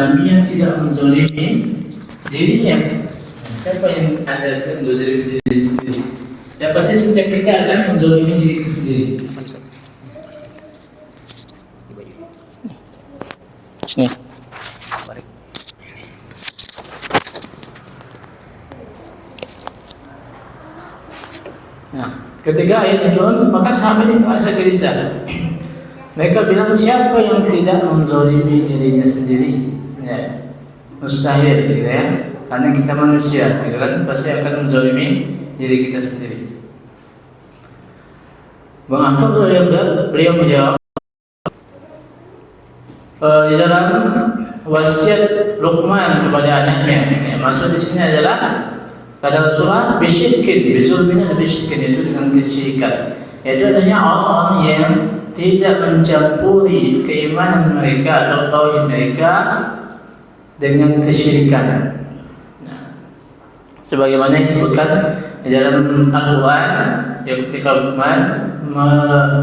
Nabi yang tidak menzalimi dirinya. Siapa yang ada menzalimi diri sendiri? Ya pasti setiap kita akan menzalimi diri sendiri. Sini. Nah, ketika ayat turun, maka sahabat ini merasa gelisah. Mereka bilang, siapa yang tidak menzalimi dirinya sendiri? Ya, mustahil, gitu ya. Karena kita manusia, gitu kan, pasti akan menzalimi diri kita sendiri. Maka beliau menjawab, di dalam wasiat Luqman kepada anaknya, ya, maksud di sini adalah kata Rasulullah bisyirkin, bizulmin atau bisyirkin, itu dengan kesyirikan. Yaitu adanya orang-orang yang tidak mencampuri keimanan mereka atau tauhid mereka dengan kesyirikan. Nah, sebagaimana disebutkan di dalam Al-Quran, ya ketika Luqman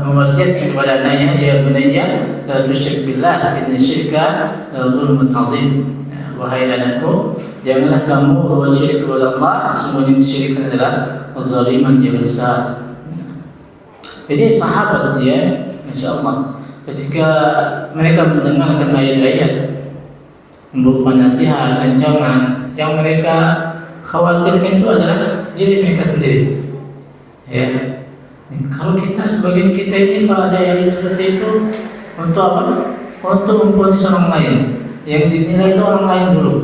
mewasiatkan kepada anaknya, ya bunayya la tusyrik billah inna syirka la zulmun azim. Wahai anakku, janganlah kamu berbuat syirik kepada Allah, sesungguhnya kesyirikan adalah kezaliman yang besar. Jadi sahabat, ya, insyaallah, ketika mereka mendengarkan ayat-ayat berupa nasihat, ancaman, yang mereka khawatirkan itu adalah diri mereka sendiri. Ya, kalau kita sebagian kita ini kalau ada ayat seperti itu, untuk apa? Untuk memvonis orang lain. Yang dinilai itu orang lain dulu.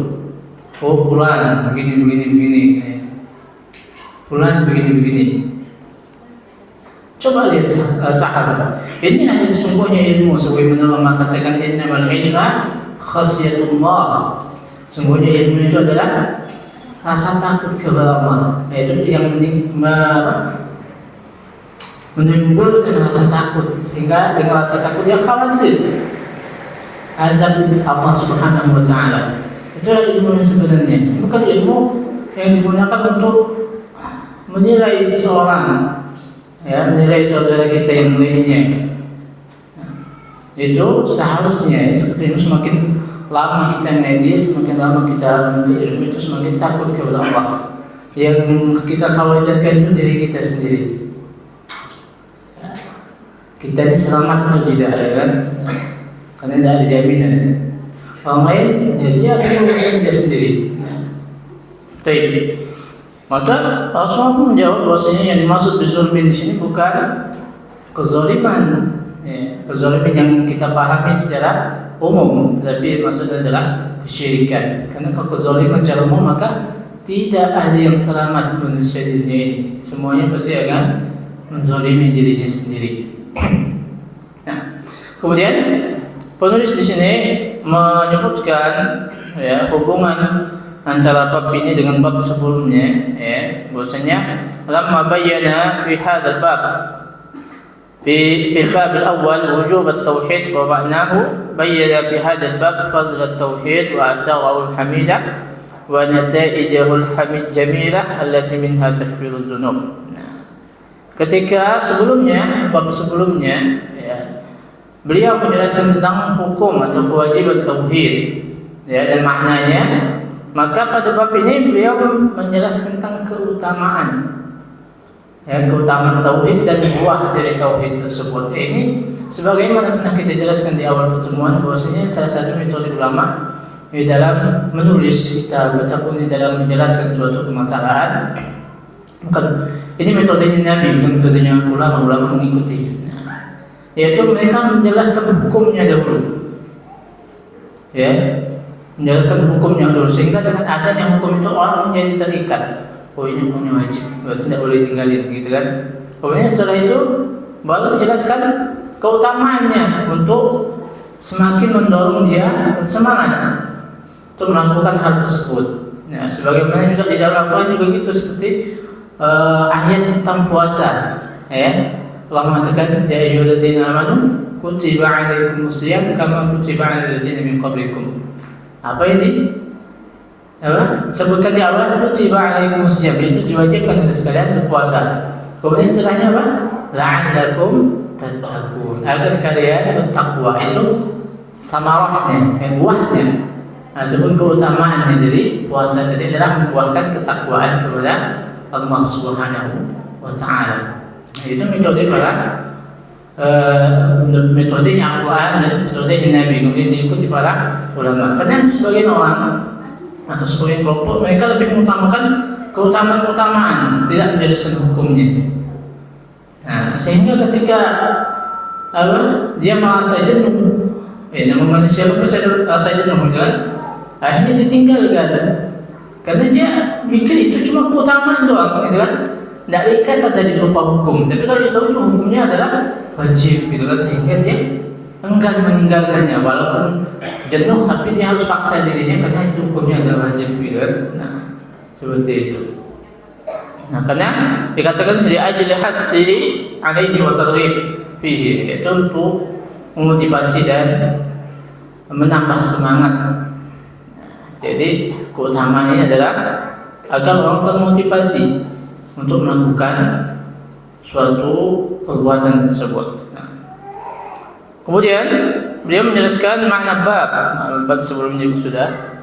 Oh, fulan begini. Fulan begini. Coba lihat sahabat. Inilah yang sungguhnya ilmu. Sebagaimana Allah katakan innamal ilma khasyatullah. Sungguhnya ilmu itu adalah rasa takut kepada Allah. Itu yang menimbulkan rasa takut, sehingga dengan rasa takut dia khawatir azab Allah Subhanahu wa taala. Itulah ilmu yang sebenarnya. Bukan ilmu yang digunakan untuk menilai seseorang, ya, menilai saudara kita yang lainnya. Itu seharusnya seperti itu, semakin lama kita ngaji, semakin lama kita menuntut ilmu, itu semakin takut kepada Allah. Yang kita khawatirkan itu diri kita sendiri. Kita ini selamat atau tidak, ya kan? Karena tidak ada jaminan. Orang lain, ya dia akan menguruskan dia sendiri. Baik. Maka Rasulullah pun menjawab bahwasanya yang dimaksud bizulmin di sini bukan kezaliman, ya, kezaliman yang kita pahami secara umum, tapi maksudnya adalah kesyirikan. Karena kalau kezaliman secara umum, maka tidak ada yang selamat manusia di dunia ini. Semuanya pasti akan menzalimi dirinya sendiri. Nah, kemudian penulis di sini menyebutkan, ya, hubungan antara bab ini dengan bab sebelumnya, ya, bahwasanya lamma bayyana fi hadzal bab fi bab al-awwal wujub at-tauhid wa ma'nahu bayyana fi hadzal bab fadl at-tauhid wa asaghahu al-hamidah wa nata'ijahu al-hamid jamilah allati minha takfiruz dzunub. Ketika sebelumnya, bab sebelumnya, ya, beliau menjelaskan tentang hukum atau kewajiban tauhid, ya, dan maknanya, maka pada bab ini beliau menjelaskan tentang keutamaan, ya, keutamaan tauhid dan buah dari tauhid tersebut. Ini sebagaimana pernah kita jelaskan di awal pertemuan, bahwasanya salah satu metode ulama di dalam menulis kitab ataupun di dalam menjelaskan suatu permasalahan, bukan ini metodenya Nabi, bukan metodenya ulama mengikuti. Yaitu mereka menjelaskan hukumnya dahulu, ya, menjelaskan hukumnya dahulu, sehingga dengan adanya hukum itu orang menjadi terikat. Oh, ini hukumnya wajib, tidak boleh tinggalin, gitu kan? Kemudian setelah itu baru menjelaskan keutamaannya untuk semakin mendorong dia semangat untuk melakukan hal tersebut. Nah, sebagaimana juga di dalam Al-Quran juga gitu, seperti ayat tentang puasa, ya. Allah mengatakan, ya ayyuhalladzina amanu kutiba 'alaikumusiyam kama kutiba 'alal ladzina min qablikum. Apa ini? Apa? Sebutkan di awal, kutiba 'alaikumusiyam, itu diwajibkan kepada sekalian berpuasa. Kemudian setelahnya apa? La'allakum tattaqun, agar kalian bertakwa. Itu samarahnya, buahnya. ataupun keutamaannya dari puasa tadi adalah membuahkan ketakwaan kepada Allah Subhanahu wa Ta'ala. Itu metode para metodenya Al-Quran dan metodenya Nabi, kemudian diikuti para ulama. Karena sebagian orang atau sebagian kelompok mereka lebih mengutamakan keutamaan, tidak menjelaskan hukumnya. Nah, sehingga ketika dia merasa jenuh, nama manusia rasa jenuh kan, akhirnya ditinggalkan karena dia mikir itu cuma keutamaan doang, gitu kan? Tidak dikata tadi berupa hukum, tapi kalau dia tahu itu hukumnya adalah wajib, gitu kan? Sehingga dia enggan meninggalkannya, walaupun jenuh, tapi dia harus paksa dirinya karena itu hukumnya adalah wajib, gitu kan? Nah, seperti itu. Nah, karena dikatakan di ajli hassi alaihi wa targhib fihi, yaitu untuk memotivasi dan menambah semangat. Jadi keutamaannya adalah agar orang termotivasi untuk melakukan suatu perbuatan tersebut. Nah, kemudian beliau menjelaskan makna bab sebelumnya sudah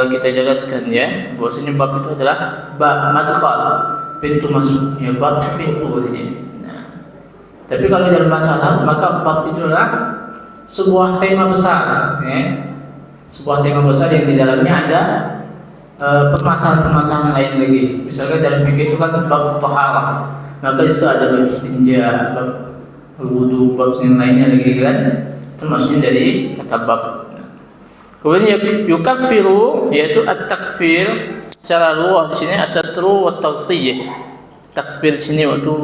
kita jelaskan ya, bahwasanya bab itu adalah bab madkhal, pintu masuk, ya, bab pintu ini. Nah, tapi kalau dalam bahasa Arab maka bab itu adalah sebuah tema besar, ya. Sebuah tema besar yang di dalamnya ada permasalahan-permasalahan lain lagi. Misalkan dalam fikih itu kan bab taharah, maka itu ada bab istinja, bab wudu, bab yang lainnya lagi kan. Itu maksudnya dari kata bab. Kemudian yukaffiru, yaitu at-takfir secara luas di sini as-satru wa taghtiyah. Takfir di sini waktu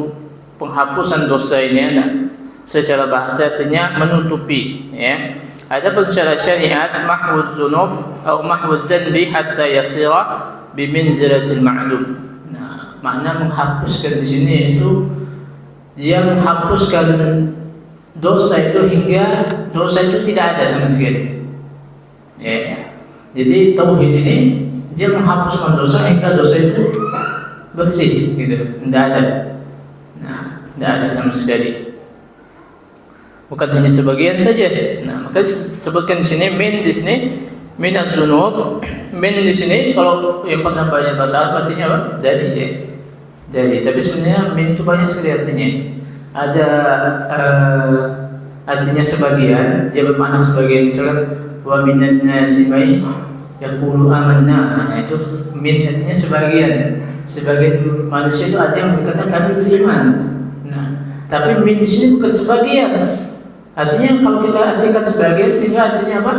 penghapusan dosa ini ada. Secara bahasa artinya menutupi, ya. Adapun secara syariat mahwuz dzunub atau mahwuz dzanbi hatta yasira bi manzilatil ma'lum. Nah, makna menghapuskan di sini itu dia menghapuskan dosa itu hingga dosa itu tidak ada sama sekali. Ya. Jadi tauhid ini dia menghapuskan dosa hingga dosa itu bersih, gitu, tidak ada. Nah, tidak ada sama sekali. Bukan hanya sebagian saja. Nah, maka sebutkan di sini min di sini min az-dzunub. Min di sini kalau yang pernah banyak bahasa Arab artinya apa? Dari, ya. Dari. Tapi sebenarnya min itu banyak sekali artinya. Ada artinya sebagian, dia bermakna sebagian. Misalkan wa minan nasi may yaqulu amanna. Nah, itu min artinya sebagian. Sebagian manusia itu ada yang berkata kami beriman. Nah, tapi min di sini bukan sebagian. Artinya kalau kita artikan sebagian, sehingga artinya apa?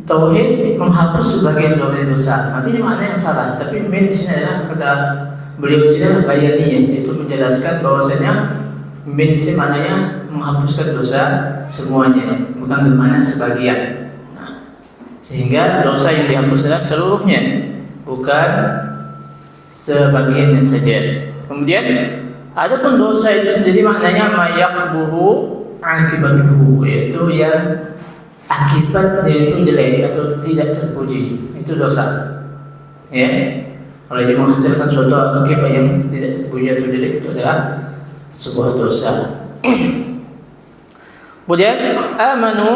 Tauhid menghapus sebagian dari dosa. Artinya makna yang salah. Tapi min di sini adalah kata beliau di sini bayaniyah, yaitu menjelaskan bahwasanya min di sini maknanya menghapuskan dosa semuanya, bukan bermakna sebagian. Nah, sehingga dosa yang dihapus adalah seluruhnya, bukan sebagiannya saja. Kemudian adapun dosa itu sendiri maknanya mayaqbuhu akibatuhu, yaitu yang akibatnya itu jelek atau tidak terpuji, itu dosa. Ya, kalau dia menghasilkan suatu akibat yang tidak terpuji atau jelek, itu adalah sebuah dosa. Kemudian amanu,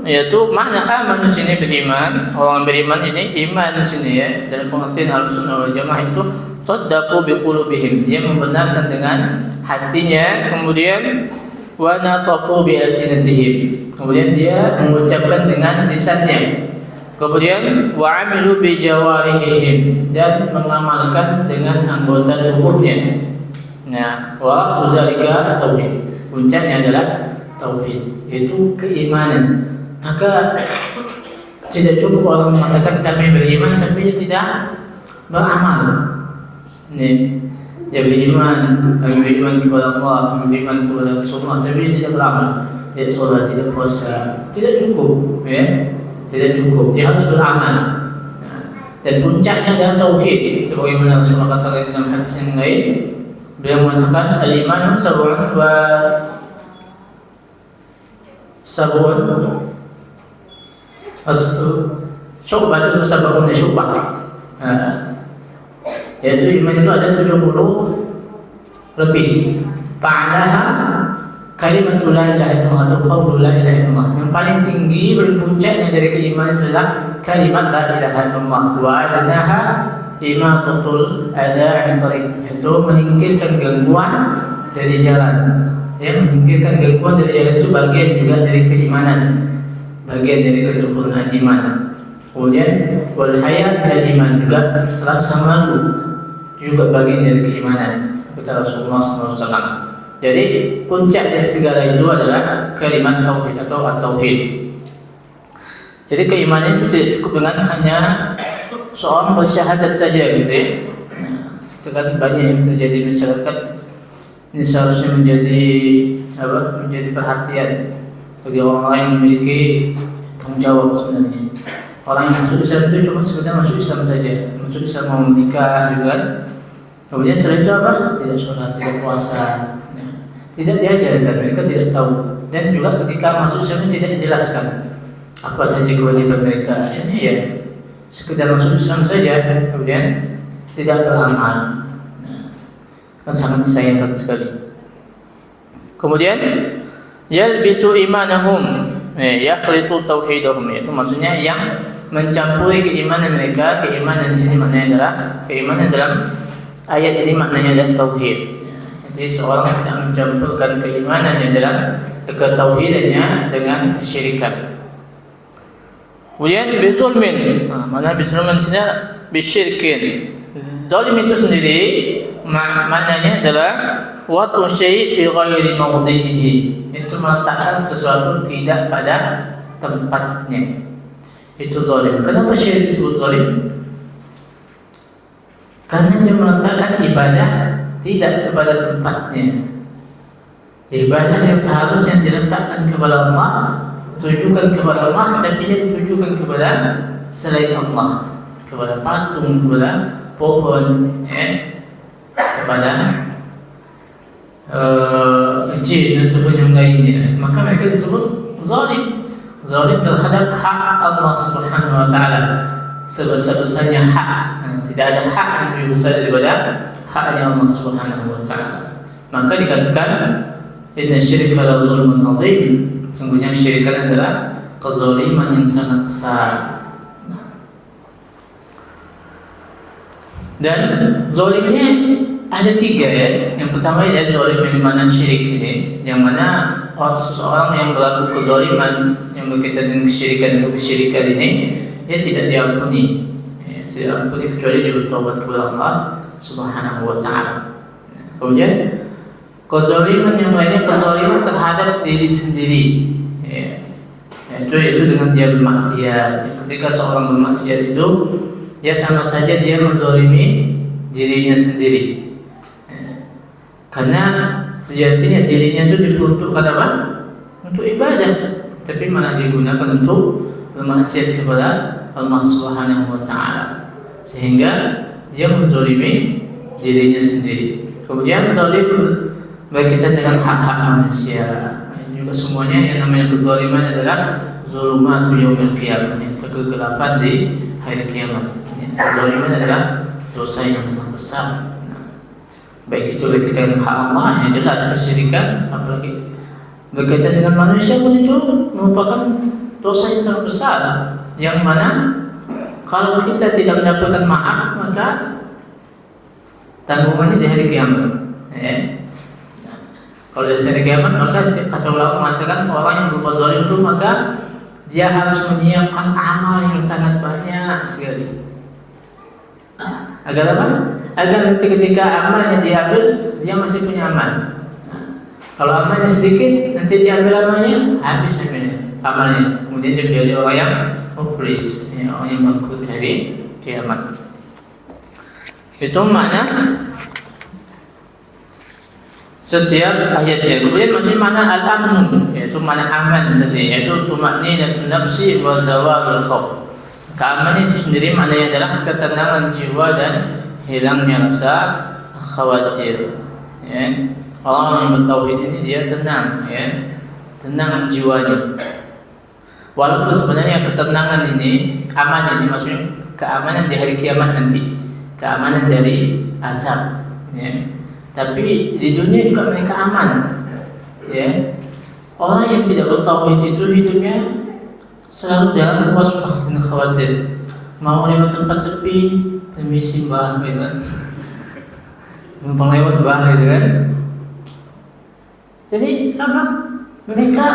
yaitu makna amanu sini beriman. Orang beriman ini iman di sini, ya, dalam pengertian Ahlussunnah wal Jamaah itu saddaqu biqulubihim, dia membenarkan dengan hatinya, kemudian wa nataqu bi alsinatihim, kemudian dia mengucapkan dengan lisannya, kemudian wa amilu bi jawarihim, dan mengamalkan dengan anggota tubuhnya. Nah, wa suzalika tauhid, puncaknya adalah tauhid, yaitu keimanan. Maka tidak cukup orang mengatakan kami beriman tapi tidak beramal. Nih, dia beriman, kami beriman kepada Allah, kami beriman kepada Rasulullah, tapi dia tidak beramal, tidak sholat, tidak puasa, tidak cukup, ya, tidak cukup. Dia harus beramal. Nah, dan puncaknya adalah tauhid, sebagaimana Rasulullah katakan dalam hadis yang lain, beliau mengatakan al-iman sab'un wa sab'un syu'bah itu sab'un syu'bah. Yaitu iman itu ada 70 lebih. Fa'alaha kalimat la ilaha illallah atau qaul la ilaha illallah. Yang paling tinggi, paling puncaknya dari keimanan adalah kalimat la ilaha illallah. Wa adnaha imatatul adha 'an tariq, itu menyingkirkan gangguan dari jalan. Ya, menyingkirkan gangguan dari jalan itu bagian juga dari keimanan, bagian dari kesempurnaan iman. Kemudian wal haya dan iman juga, rasa malu juga bagian dari keimanan, kata Rasulullah SAW. Jadi puncak dari segala itu adalah kalimat tauhid atau at-tauhid. Jadi keimanan itu tidak cukup dengan hanya seorang bersyahadat saja, gitu ya. Itu kan banyak yang terjadi di masyarakat. Ini seharusnya menjadi perhatian bagi orang yang memiliki tanggung jawab sebenarnya. Orang yang masuk Islam itu cuma sekedar masuk Islam saja, masuk Islam mau menikah juga. Kemudian setelah itu apa? Tidak sholat, tidak puasa, tidak diajarkan, mereka tidak tahu. Dan juga ketika masuk Islam tidak dijelaskan apa saja kewajiban mereka. Ini ya sekedar masuk Islam saja, kemudian tidak beramal. Kan sangat disayangkan sekali. Kemudian yalbisu imanahum, yakhlitu tauhidahum, itu maksudnya yang mencampuri keimanan mereka. Keimanan di sini maknanya adalah keimanan dalam ayat ini maknanya adalah tauhid. Jadi seorang tidak mencampurkan keimanannya dalam ketauhidannya dengan kesyirikan. Kemudian bizulmin, mana bizulmin di sini bisyirkin. Zalim itu sendiri maknanya adalah watu syai' bi ghairi mawdi'ihi, itu meletakkan sesuatu tidak pada tempatnya. Itu zalim. Kenapa syirik disebut zalim? Karena dia meletakkan ibadah tidak kepada tempatnya. Ibadah yang seharusnya diletakkan kepada Allah, ditujukan kepada Allah, tapi dia ditujukan kepada selain Allah, kepada patung, kepada pohon, kepada jin ataupun yang lainnya. Maka mereka disebut zalim. Zalim terhadap hak Allah Subhanahu wa taala. Sebesar-besarnya hak, tidak ada hak yang lebih besar daripada haknya Allah Subhanahu wa taala. Maka dikatakan inna syirka la zulmun azim. Sungguhnya syirik adalah kezaliman yang sangat besar. Dan zalimnya ada tiga, ya. Yang pertama adalah zalim yang mana syirik ini, yang mana seseorang yang berlaku kezaliman yang berkaitan dengan kesyirikan ini, dia tidak diampuni, tidak diampuni kecuali dia bertobat kepada Allah Subhanahu wa taala. Kemudian kezaliman yang lainnya, kezaliman terhadap diri sendiri, yaitu dengan dia bermaksiat. Ketika seorang bermaksiat itu, ya sama saja dia menzalimi dirinya sendiri. Karena sejatinya dirinya itu diperuntukkan apa? Untuk ibadah, tapi malah digunakan untuk bermaksiat kepada Allah Subhanahu wa taala, sehingga dia menzalimi dirinya sendiri. Kemudian zalim berkaitan dengan hak-hak manusia. Ini juga semuanya yang namanya kezaliman adalah zulumatul yaumil qiyamah, kegelapan di hari kiamat. Kezaliman adalah dosa yang sangat besar. Baik itu berkaitan dengan hak Allah, yang jelas kesyirikan, apalagi berkaitan dengan manusia pun itu merupakan dosa yang sangat besar, yang mana kalau kita tidak mendapatkan maaf, maka tanggungannya di hari kiamat. Kalau di hari kiamat, maka kata ulama mengatakan orang yang berbuat zalim itu maka dia harus menyiapkan amal yang sangat banyak sekali. Agar apa? Agar nanti ketika amalnya diambil, dia masih punya amal. Kalau amalnya sedikit, nanti diambil amalnya, habis amalnya. Kemudian dia menjadi orang yang muflis, orang yang bangkrut hari kiamat. Itu makna setiap ayatnya. Kemudian masih makna al-amn, yaitu makna aman tadi, yaitu tumakninatun nafsi wa zawalul khauf. Keamanan itu sendiri maknanya adalah ketenangan jiwa dan hilangnya rasa khawatir. Orang yang bertauhid ini dia tenang, tenang jiwanya. Walaupun sebenarnya ketenangan ini, aman ini maksudnya keamanan di hari kiamat nanti, keamanan dari azab. Tapi di dunia juga mereka aman. ya, orang yang tidak bertauhid itu hidupnya selalu dalam was-was dan khawatir. Mau lewat tempat sepi, permisi mbah, gitu kan. Numpang lewat mbah, gitu kan. Jadi apa? Mereka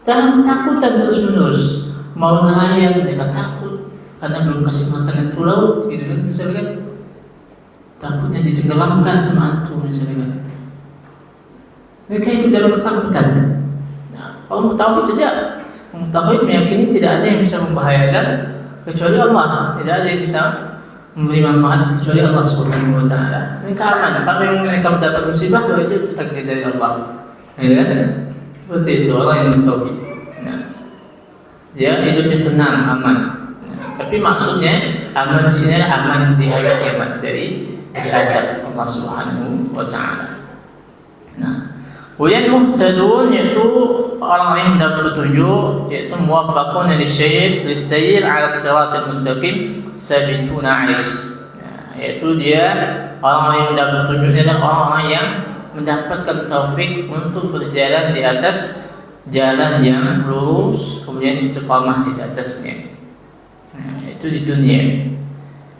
dalam ketakutan terus-menerus. Mau nelayan mereka takut karena belum kasih makanan pulau, gitu kan, misalkan. Takutnya ditenggelamkan sama hantu, misalkan. Mereka itu dalam ketakutan. Nah, kalau mengetahui tidak, mengetahui meyakini tidak ada yang bisa membahayakan kecuali Allah, tidak ada yang bisa memberi manfaat kecuali Allah Subhanahu wa taala. Mereka aman. Kalau yang mereka mendapat musibah, itu takdir dari Allah. Ya kan? Seperti itu orang yang bertauhid. Nah, dia hidupnya tenang, aman. Nah, tapi maksudnya aman di sini adalah aman di hari kiamat dari azab Allah Subhanahu wa taala. Nah, kemudian muhtadun yaitu orang yang mendapat petunjuk, yaitu muwaffaqun lisayr 'ala siratal mustaqim sabituna 'alaihi. Yaitu dia orang yang mendapat petunjuknya adalah orang-orang yang mendapatkan taufik untuk berjalan di atas jalan yang lurus, kemudian istiqamah di atasnya. Nah, itu di dunia.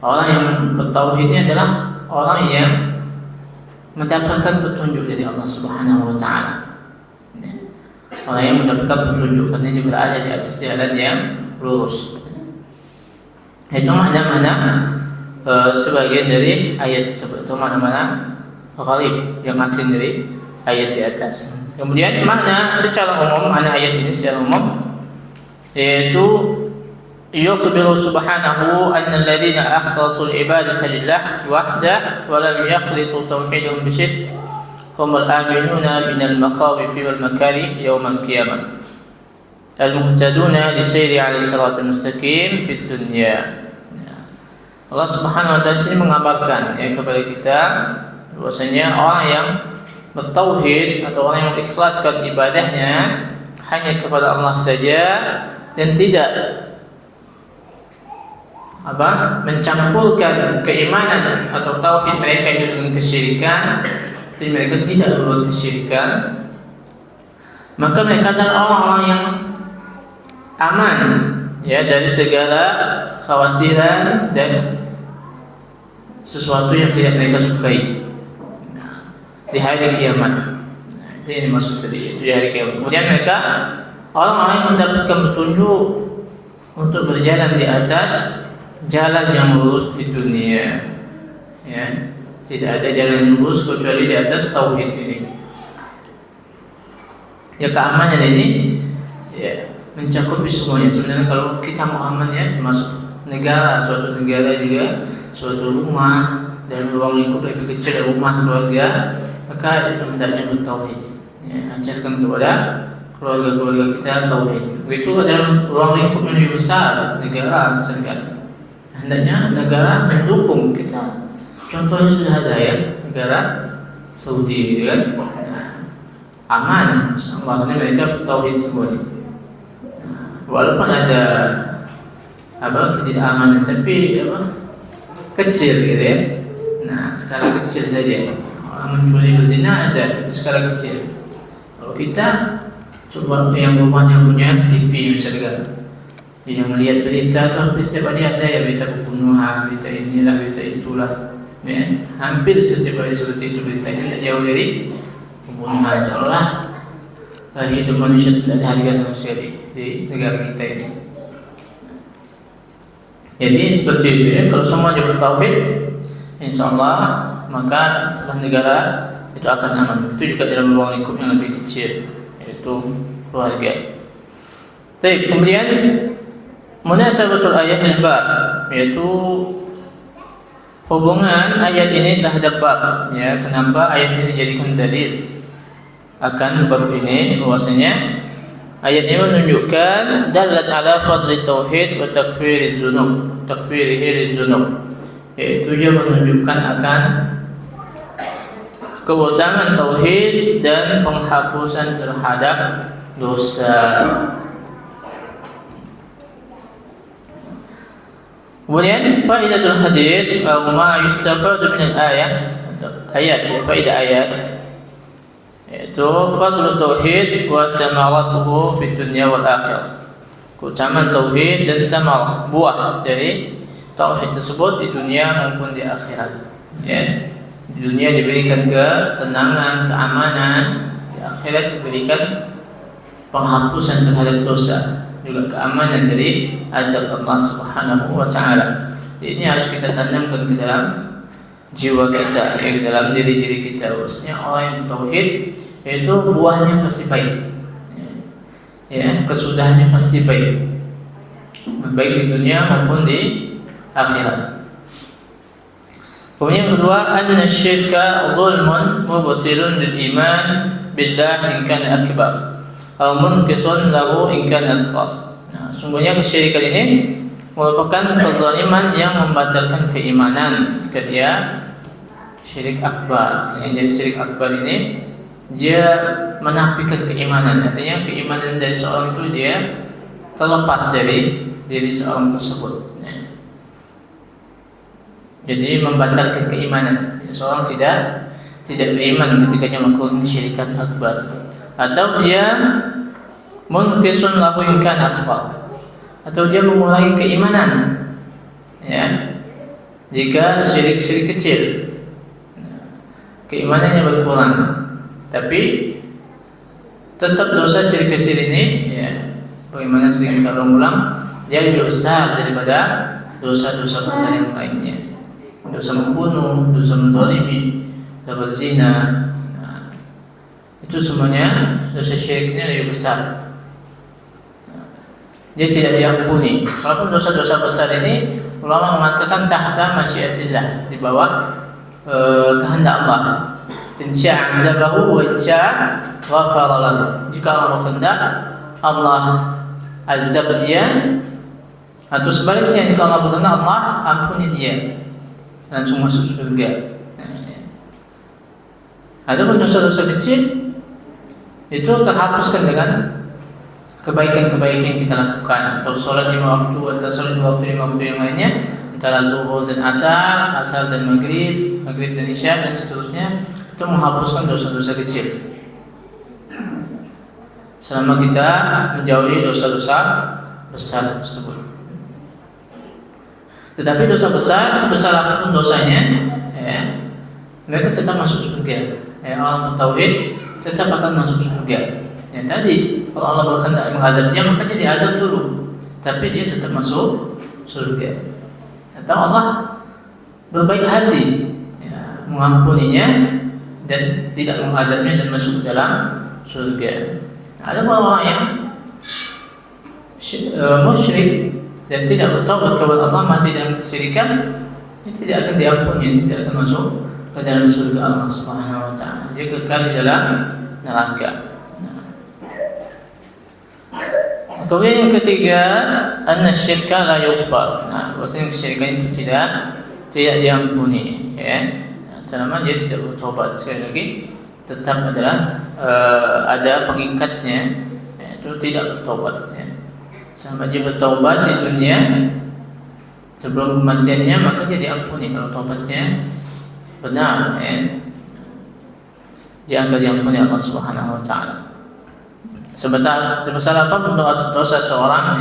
Orang yang bertauhidnya adalah orang yang mendapatkan petunjuk dari Allah Subhanahu wa taala. Orang yang mendapatkan petunjuk karena dia berada di atas jalan yang lurus. Itu mana-mana sebagian dari ayat tersebut. Itu mana-mana ghalib yang asing dari ayat di atas. Kemudian makna secara umum, makna ayat ini secara umum yaitu yukhbiru subhanahu anna alladhina akhlasul ibadata lillah wahda wa lam yakhlitu tauhidahum bisyirk humul aminuna minal makhawif wal makarih yawmal qiyamah al-muhtaduna lisayri 'ala siratal mustaqim fid dunya. Allah Subhanahu wa taala sini mengabarkan kepada kita bahwasanya orang yang bertauhid atau orang yang mengikhlaskan ibadahnya hanya kepada Allah saja dan tidak mencampurkan keimanan atau tauhid mereka itu dengan kesyirikan, jadi mereka tidak berbuat kesyirikan, maka mereka adalah orang-orang yang aman dari segala khawatiran dan sesuatu yang tidak mereka sukai di hari kiamat. Itu yang dimaksud tadi, di hari kiamat. Kemudian mereka orang-orang yang mendapatkan petunjuk untuk berjalan di atas jalan yang lurus di dunia. Tidak ada jalan yang lurus kecuali di atas tauhid ini. Keamanan ini mencakup semuanya. Sebenarnya kalau kita mau aman termasuk negara, suatu negara juga, suatu rumah dan ruang lingkup lebih kecil dari rumah keluarga, maka itu hendaknya bertauhid. Ajarkan kepada keluarga-keluarga kita tauhid. Begitu dalam ruang lingkup yang lebih besar, negara misalkan, hendaknya negara mendukung kita. Contohnya sudah ada negara Saudi, kan? Aman, makanya mereka bertauhid semuanya. Walaupun ada ketidakamanan, tapi kecil gitu ya. Nah, skala kecil saja. Orang mencuri berzina ada skala kecil. Kalau kita coba yang rumahnya punya TV misalkan, yang melihat berita itu setiap hari ada berita pembunuhan, berita inilah, berita itulah. Hampir setiap hari seperti itu beritanya, tidak jauh dari pembunuhan. Seolah hidup manusia tidak ada harga sama sekali di negara kita ini. Jadi seperti itu kalau semua bertauhid, insyaallah maka sebuah negara itu akan aman. Itu juga dalam ruang lingkup yang lebih kecil, yaitu keluarga. Kemudian munasabatul ayat al-bab, yaitu hubungan ayat ini terhadap bab. Kenapa ayat ini dijadikan dalil akan bab ini? Bahwasanya ayat ini menunjukkan dalat ala fadli tauhid wa takfiriz dzunub, yaitu dia menunjukkan akan keutamaan tauhid dan penghapusan terhadap dosa. Kemudian faidatul hadis atau ma yustafadu min al-ayat, ayat, faedah ayat, yaitu yaitu fadlu tauhid wa samaratuhu fid dunya wal akhirah. Keutamaan tauhid dan samarah, buah dari tauhid tersebut di dunia maupun di akhirat. Ya. Di dunia diberikan ketenangan, keamanan, di akhirat diberikan penghapusan terhadap dosa, juga keamanan dari azab Allah Subhanahu wa taala. Ini harus kita tanamkan ke dalam jiwa kita, di dalam diri kita. Maksudnya orang yang bertauhid itu buahnya pasti baik. Ya, kesudahannya pasti baik. Baik di dunia maupun di akhirat. Kemudian kedua, anna syirka zulmun mubtilun lil iman billah in kana akbar aw munqisun lahu in kana asghar. Nah, sungguhnya kesyirikan ini merupakan kezaliman yang membatalkan keimanan jika dia syirik akbar. Yang jadi syirik akbar ini dia menafikan keimanan. Artinya keimanan dari seorang itu dia terlepas dari diri seorang tersebut. Jadi membatalkan keimanan. Seorang tidak beriman ketika dia melakukan syirikan akbar. Atau dia munqisun lahu in kana asghar. Atau dia mengurangi keimanan. Ya. Jika syirik-syirik kecil, keimanannya berkurang. Tapi tetap dosa syirik kecil ini, ya, sebagaimana sering kita ulang-ulang, dia lebih besar daripada dosa-dosa besar yang lainnya. Dosa membunuh, dosa menzalimi, dosa berzina, nah, itu semuanya dosa syiriknya lebih besar. Dia tidak diampuni. Walaupun dosa-dosa besar ini ulama mengatakan tahta masyiatillah, di bawah kehendak Allah. Insya azabahu wa insya ghafara lahu. Jika Allah berkehendak, Allah azab dia, atau sebaliknya jika Allah berkehendak, Allah ampuni dia, langsung masuk surga. Adapun dosa-dosa kecil itu terhapuskan dengan kebaikan-kebaikan yang kita lakukan, atau sholat 5 waktu, atau sholat 2 waktu 5 waktu yang lainnya, antara zuhur dan asar, asar dan maghrib, maghrib dan isya dan seterusnya, itu menghapuskan dosa-dosa kecil. Selama kita menjauhi dosa-dosa besar tersebut. Tetapi dosa besar, sebesar apapun dosanya, ya, mereka tetap masuk surga. Ya, orang bertauhid tetap akan masuk surga. Ya, tadi kalau Allah berkehendak mengazab dia, makanya diazab dulu, tapi dia tetap masuk surga. Atau Allah berbaik hati, ya, mengampuninya dan tidak mengazabnya dan masuk dalam surga. Ada orang yang musyrik dan tidak bertaubat kepada Allah, mati dalam kesyirikan, dia tidak akan diampuni, tidak akan masuk ke dalam surga Allah Subhanahu wa taala. Dia kekal di dalam neraka. Kemudian yang ketiga, anna syirka la yughfar. Nah, bahwasanya kesyirikan itu tidak diampuni, ya. Selama dia tidak bertobat. Sekali lagi, tetap adalah ada pengikatnya, yaitu tidak bertobat, ya. Selama dia bertobat di dunia sebelum kematiannya, maka dia diampuni kalau tobatnya benar, ya. Dia akan diampuni Allah Subhanahu wa taala. Sebesar apapun dosa seorang,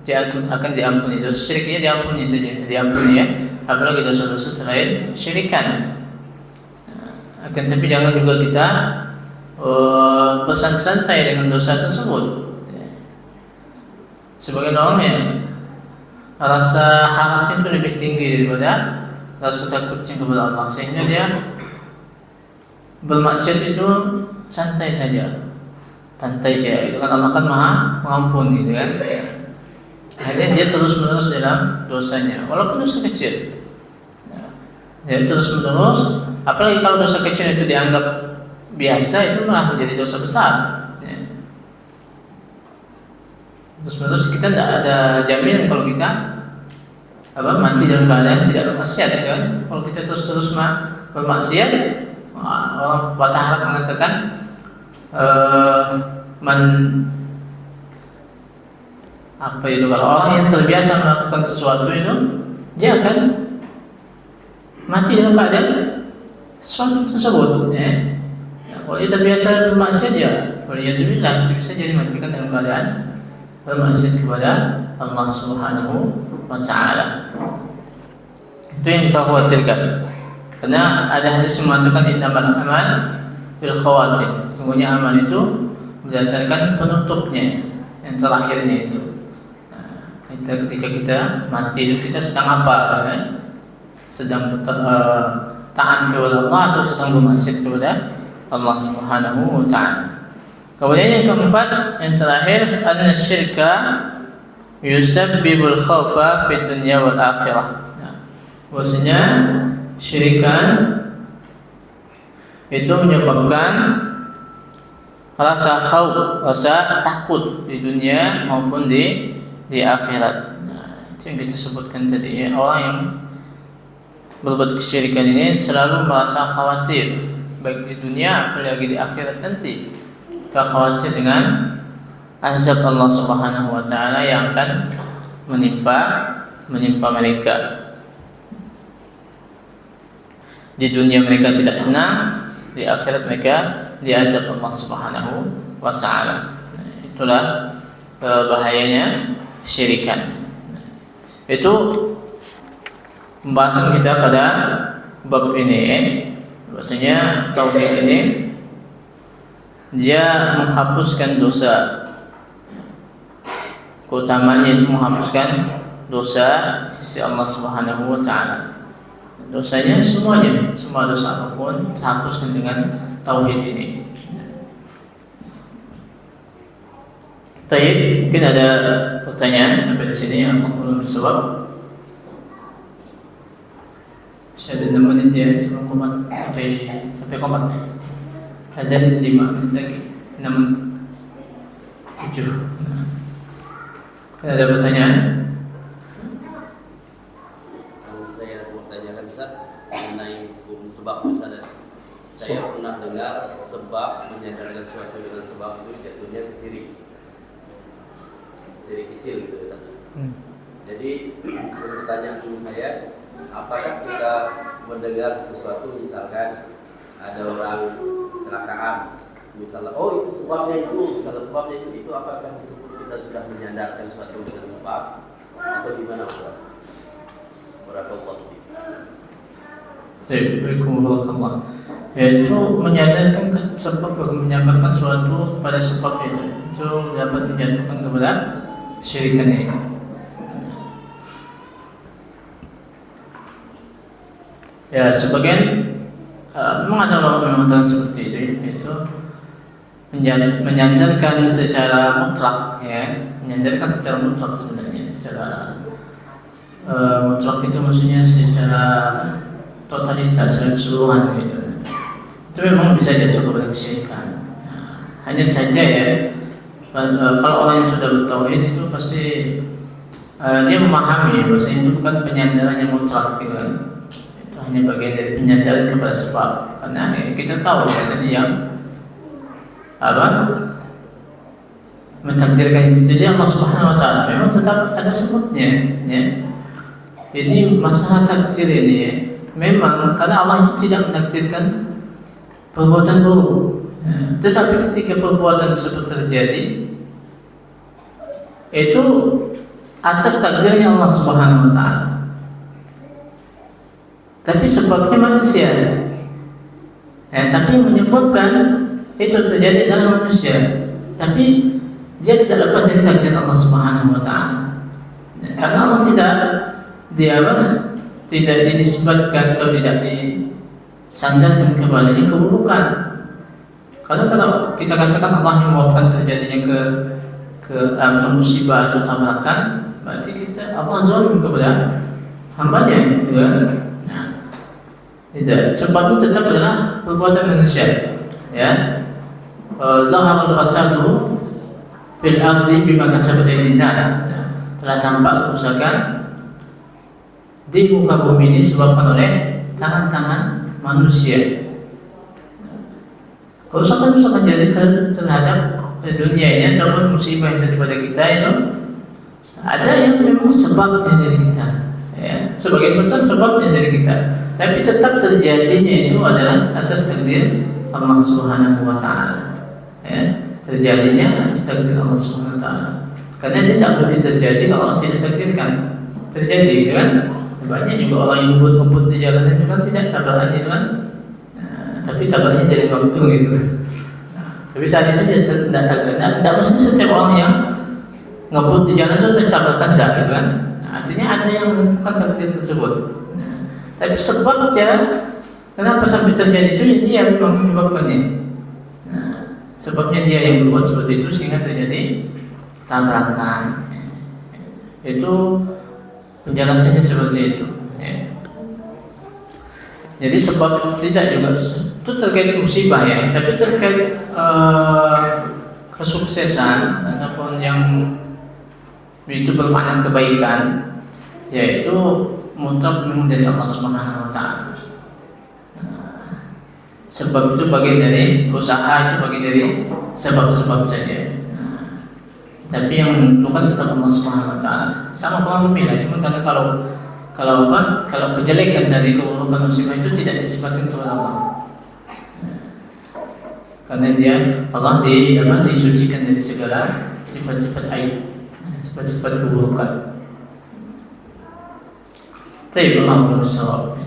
ya, dia akan diampuni. Dosa syiriknya diampuni saja, diampuni, ya. Apalagi dosa-dosa selain syirikan. Akan tapi jangan juga kita bersantai dengan dosa tersebut. Sebagai orang yang rasa harapnya itu lebih tinggi daripada rasa takutnya kepada Allah, sehingga dia bermaksiat itu santai saja, santai saja. Itu kan Allah kan maha mengampuni, gitu kan. Akhirnya dia terus menerus dalam dosanya, walaupun dosa kecil. Dia terus menerus, apalagi kalau dosa kecil itu dianggap biasa, itu malah menjadi dosa besar. Terus menerus kita tidak ada jaminan kalau kita mati dalam keadaan tidak bermaksiat, ya kan? Kalau kita terus bermaksiat, orang patah harap mengatakan kalau orang yang terbiasa melakukan sesuatu itu, dia akan mati dalam keadaan sesuatu tersebut, ya. Kalau dia terbiasa bermaksiat ya, waliyazbillah, bisa jadi matikan dalam keadaan bermaksiat kepada Allah Subhanahu wa Ta'ala. Itu yang kita khawatirkan. Karena ada hadis yang mengatakan innamal amal bil khawatir. Sesungguhnya amal itu berdasarkan penutupnya, yang terakhirnya itu. Ketika kita mati itu kita sedang apa? Kan? Sedang taat kepada Allah atau sedang bermaksiat kepada Allah Subhanahu wa Ta'ala. Kemudian yang keempat, yang terakhir, anna syirka yusabbibul khawfa fi dunya wal akhirah. Maksudnya syirikan itu menyebabkan rasa khauf, rasa takut di dunia maupun di akhirat. Itu yang kita sebutkan tadi ya. Orang yang berbuat kesyirikan ini selalu merasa khawatir, baik di dunia apalagi di akhirat nanti. Kita khawatir dengan azab Allah Subhanahu wa Ta'ala yang akan menimpa mereka. Di dunia mereka tidak tenang, di akhirat mereka diazab Allah Subhanahu wa Ta'ala. Itulah bahayanya kesyirikan. Itu pembahasan kita pada bab ini. Bahwasanya tauhid ini dia menghapuskan dosa. Keutamanya itu menghapuskan dosa di sisi Allah Subhanahu wa Ta'ala. Dosanya semuanya, semua dosa apapun terhapuskan dengan tauhid ini. Baik, mungkin ada pertanyaan sampai di sini yang belum dijawab. Bisa ada 6 menit ya, sebelum komat sampai komat. Ada 5 menit lagi, 6, 7. Ada pertanyaan? Sebab misalnya saya pernah dengar sebab menyadarkan sesuatu dengan sebab itu jatuhnya ke sirik kecil gitu Ustaz. Jadi pertanyaan saya, apakah kita mendengar sesuatu misalkan ada orang kecelakaan, misalnya oh itu sebabnya itu, misalnya sebabnya itu apakah disebut kita sudah menyadarkan sesuatu dengan sebab atau gimana Ustaz? Barakallahu. Waalaikumsalam. Yaitu menyadarkan sebab menyampaikan sesuatu pada sebab itu dapat menjatuhkan kepada kesyirikan ini. Ya, sebagian memang ada orang mengatakan seperti itu, yaitu menyadarkan secara mutlak, ya, menyadarkan secara mutlak sebenarnya, secara mutlak itu maksudnya secara totalitas dan keseluruhan gitu. Itu memang bisa jatuh kepada kesyirikan. Hanya saja ya, kalau orang yang sudah bertauhid itu pasti dia memahami bahwa itu bukan penyadaran yang mutlak gitu kan. Itu hanya bagian dari penyadaran kepada sebab. Karena kita tahu bahwasanya yang mentakdirkan itu jadi Allah Subhanahu wa Ta'ala memang tetap ada sebabnya ya. Ini masalah takdir ini ya. Memang karena Allah itu tidak menakdirkan perbuatan buruk, tetapi ketika perbuatan tersebut terjadi itu atas takdirnya Allah Subhanahu wa Ta'ala. Tapi sebabnya manusia, tapi yang menyebabkan itu terjadi adalah manusia. Tapi dia tidak lepas dari takdir Allah Subhanahu wa Ta'ala. Karena Allah tidak dinisbatkan atau tidak disandarkan kepadanya keburukan. Karena kalau kita katakan Allah yang menyebabkan terjadinya ke musibah atau tabrakan, berarti Allah zalim kepada hambanya, gitu kan? Nah, tidak. Sebab itu tetap adalah perbuatan manusia. Ya, zaharul fasadu fil ardi bima kasabat aydin nas. Telah tampak kerusakan di muka bumi ini disebabkan oleh tangan-tangan manusia. Kerusakan jadi terhadap dunia ini ataupun musibah yang terjadi pada kita itu ada yang memang sebabnya dari kita, ya. Sebagian besar sebabnya dari kita, tapi tetap terjadinya itu adalah atas takdir Allah Subhanahu wa taala. Ya, terjadinya takdir Allah Subhanahu wa taala. Karena tidak mungkin terjadi kalau Allah tidak takdirkan. Terjadi kan? Banyak juga orang yang ngebut-ngebut di jalanan itu kan tidak tabarannya itu kan. Tapi tabarannya jadi waktu gitu. Tapi saat itu dia tidak takdir. Tidak mesti setiap orang yang ngebut di jalan itu pasti tabrakan tidak gitu kan. Artinya ada yang menentukan takdir tersebut. Tapi sebabnya kenapa sampai terjadi itu dia yang menyebabkannya. Sebabnya dia yang berbuat seperti itu sehingga terjadi tabrakan. Itu penjelasannya seperti itu. Jadi sebab tidak juga itu terkait musibah ya, tapi terkait kesuksesan ataupun yang itu bermakna kebaikan, yaitu mutlak memang dari Allah Subhanahu wa taala. Sebab itu bagian dari usaha, itu bagian dari sebab-sebab saja. Tapi yang menentukan tetap Allah Subhanahu wa taala. Sama kurang lebih lah, cuma karena kalau kejelekan dari keburukan musibah itu tidak disifatkan kepada Allah. Karena dia Allah disucikan dari segala sifat-sifat aib, sifat-sifat keburukan. Tapi Allah bersawab.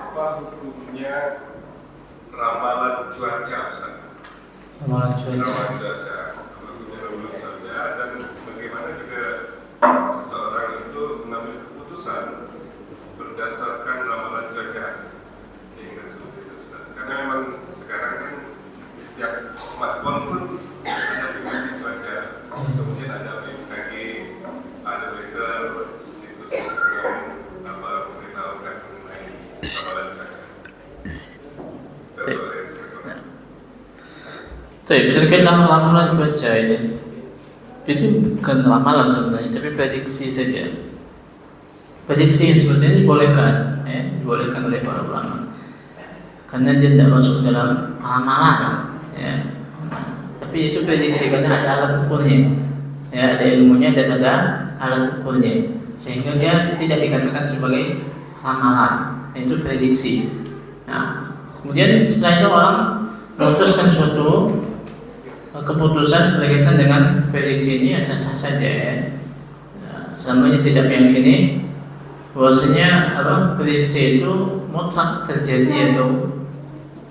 Apa hukumnya ramalan cuaca, Ustaz? Ramalan cuaca. Ramalan cuaca. Hukumnya ramalan cuaca dan bagaimana juga seseorang itu mengambil keputusan berdasarkan ramalan cuaca. Hingga seperti itu, Ustaz. Karena memang sekarang kan di setiap smartphone pun ada aplikasi cuaca. Kemudian ada BMKG, ada weather, situs yang memberitahukan mengenai ramalan cuaca. Terkait ramalan cuaca ini, itu bukan ramalan sebenarnya, tapi prediksi saja. Prediksi yang seperti ini dibolehkan, dibolehkan oleh para ulama, karena dia tidak masuk dalam ramalan, ya. Tapi itu prediksi karena ada alat ukurnya, ya, ada ilmunya dan ada alat ukurnya, sehingga dia tidak dikatakan sebagai ramalan, itu prediksi. Nah, kemudian setelah itu orang memutuskan suatu keputusan berkaitan dengan prediksi ini sah-sah saja ya. Selama ini tidak meyakini bahwasanya prediksi itu mutlak terjadi atau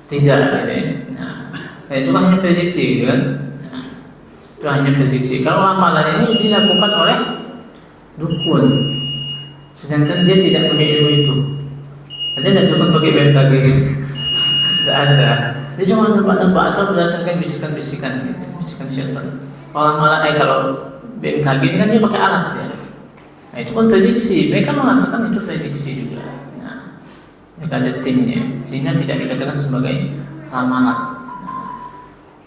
tidak ya. Nah, itu hanya prediksi kan. Nah, itu hanya prediksi. Kalau amalan ini dilakukan oleh dukun, sedangkan dia tidak punya ilmu itu. Ada tidak dukun pakai BMKG? Tidak ada. Dia cuma nampak atau berdasarkan bisikan-bisikan syaitan. Orang malah kalau BMKG ini kan dia pakai alat ya. Nah, itu kan prediksi. Mereka mengatakan itu prediksi juga. Nah, mereka ada timnya, sehingga tidak dikatakan sebagai ramalan.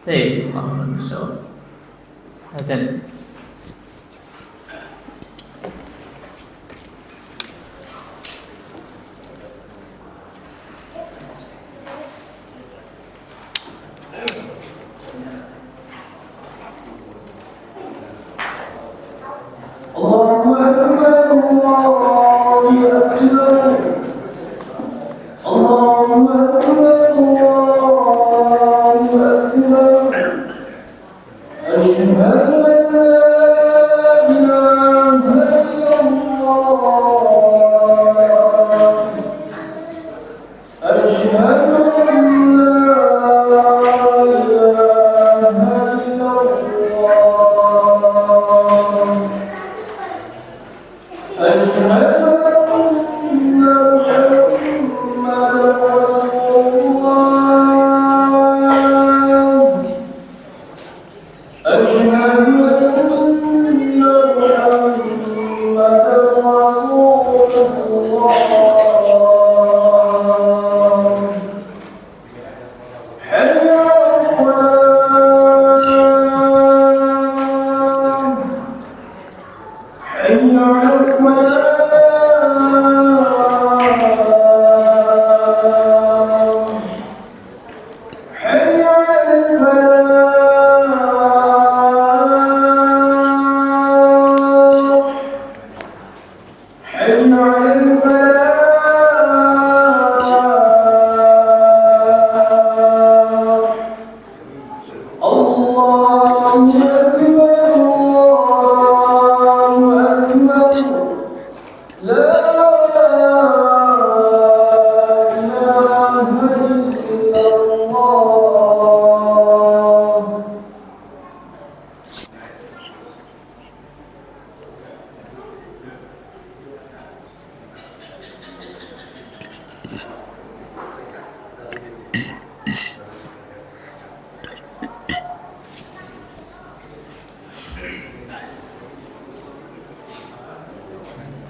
Baik, Allah bersawab. Azan.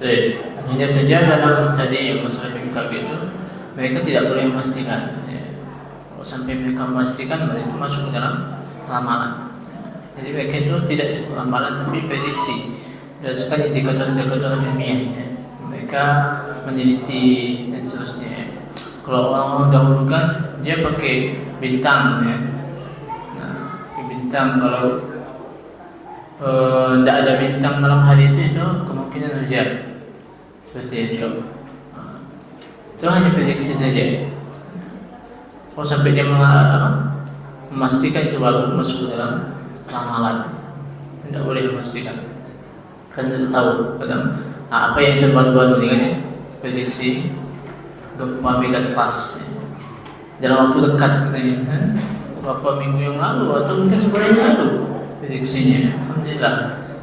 Jadi hanya saja dalam tadi yang masalah BMKG itu mereka tidak boleh memastikan. Ya. Kalau sampai mereka memastikan itu masuk ke dalam ramalan. Jadi mereka itu tidak disebut ramalan tapi prediksi berdasarkan indikator-indikator ilmiah. Ya. Mereka meneliti dan seterusnya. Kalau orang dahulu kan dia pakai bintang, ya. Nah, pakai bintang kalau tidak ada bintang malam hari itu kemungkinan hujan seperti itu. Itu hanya prediksi saja. Kalau sampai dia memastikan itu baru masuk ke dalam ramalan. Tidak boleh memastikan. Kan tidak tahu kadang apa yang terbaru-baru dengan prediksi gempa megatrust dalam waktu dekat katanya, beberapa minggu yang lalu atau mungkin sebulan yang lalu prediksinya. Alhamdulillah,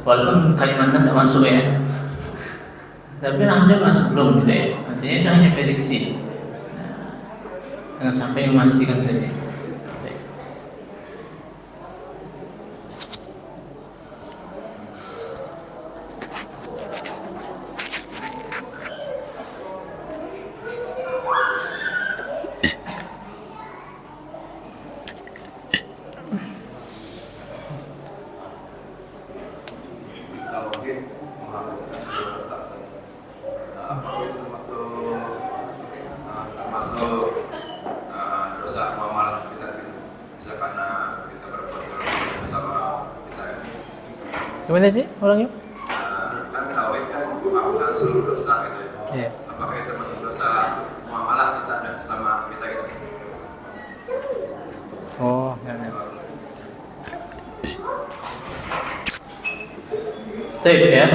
walaupun Kalimantan tak masuk ya, tapi alhamdulillah masih belum gitu ya. Artinya itu hanya prediksi. Jangan sampai memastikan saja. Gimana sih orangnya? Kan tauhid kan mengamalkan seluruh dosa gitu ya. Iya. Apakah itu termasuk dosa muamalah kita dan sama kita gitu? Oh, ya. Baik ya,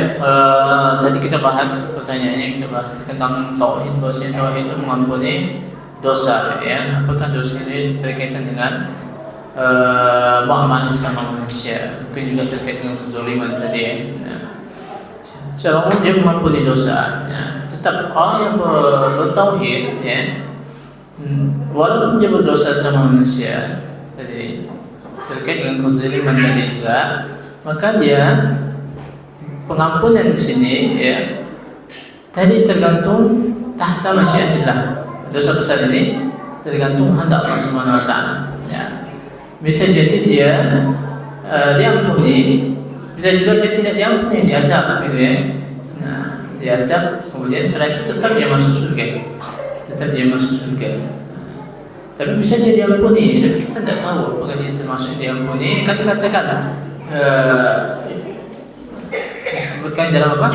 tadi kita bahas pertanyaannya, kita bahas tentang tauhid, bahwasanya tauhid itu mengampuni dosa ya. Apakah dosa ini berkaitan dengan muamalah sama manusia, mungkin juga terkait dengan kezaliman tadi ya. Nah, secara umum dia mengampuni dosa ya. Tetap orang yang bertauhid ya, walaupun dia berdosa sama manusia tadi, terkait dengan kezaliman tadi juga, maka dia pengampunan di sini ya tadi tergantung tahta masyiatillah. Dosa besar ini tergantung kehendak Allah Subhanahu wa taala ya. Bisa jadi dia diampuni, bisa juga dia tidak diampuni, diazab gitu ya. Nah, diazab kemudian setelah itu tetap dia masuk surga. Tetap dia masuk surga. Tapi bisa dia diampuni, dan kita tidak tahu apakah dia termasuk diampuni. Katakan disebutkan dalam apa?